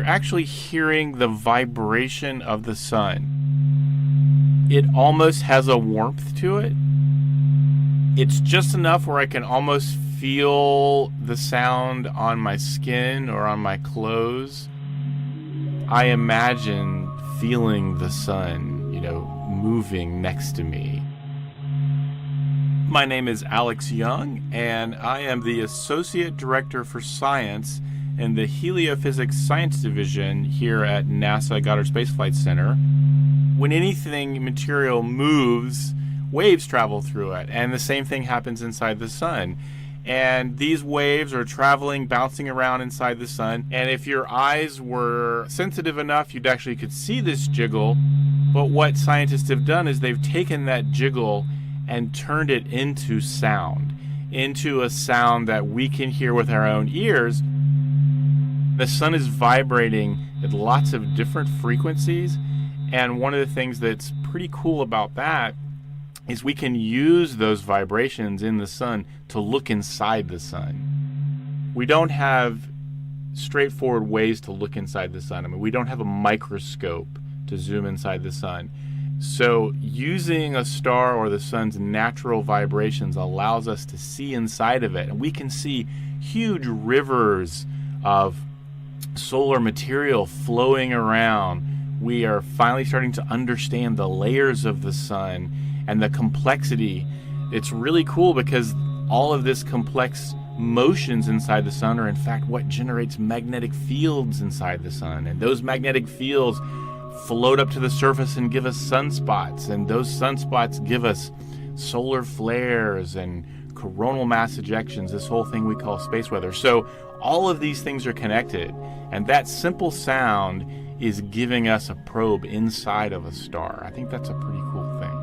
you're actually hearing the vibration of the sun. It almost has a warmth to it. It's just enough where I can almost feel the sound on my skin or on my clothes. I imagine feeling the sun, moving next to me. My name is Alex Young, and I am the Associate Director for Science in the Heliophysics Science Division here at NASA Goddard Space Flight Center. When anything material moves, waves travel through it, and the same thing happens inside the sun. And these waves are traveling, bouncing around inside the sun. And if your eyes were sensitive enough, you'd actually could see this jiggle. But what scientists have done is they've taken that jiggle and turned it into sound, into a sound that we can hear with our own ears. The sun is vibrating at lots of different frequencies. And one of the things that's pretty cool about that is we can use those vibrations in the sun to look inside the sun. We don't have straightforward ways to look inside the sun. We don't have a microscope to zoom inside the sun. So using a star or the sun's natural vibrations allows us to see inside of it. And we can see huge rivers of solar material flowing around. We are finally starting to understand the layers of the sun and the complexity. It's really cool because all of this complex motions inside the sun are in fact what generates magnetic fields inside the sun. And those magnetic fields float up to the surface and give us sunspots. And those sunspots give us solar flares and coronal mass ejections, this whole thing we call space weather. So all of these things are connected. And that simple sound is giving us a probe inside of a star. I think that's a pretty cool thing.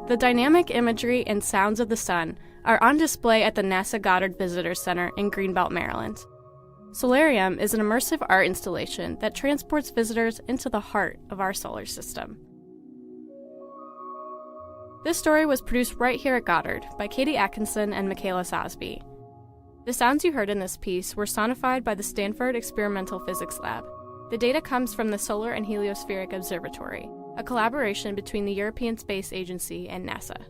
The dynamic imagery and sounds of the sun are on display at the NASA Goddard Visitor Center in Greenbelt, Maryland. Solarium is an immersive art installation that transports visitors into the heart of our solar system. This story was produced right here at Goddard by Katie Atkinson and Michaela Sosby. The sounds you heard in this piece were sonified by the Stanford Experimental Physics Lab. The data comes from the Solar and Heliospheric Observatory, a collaboration between the European Space Agency and NASA.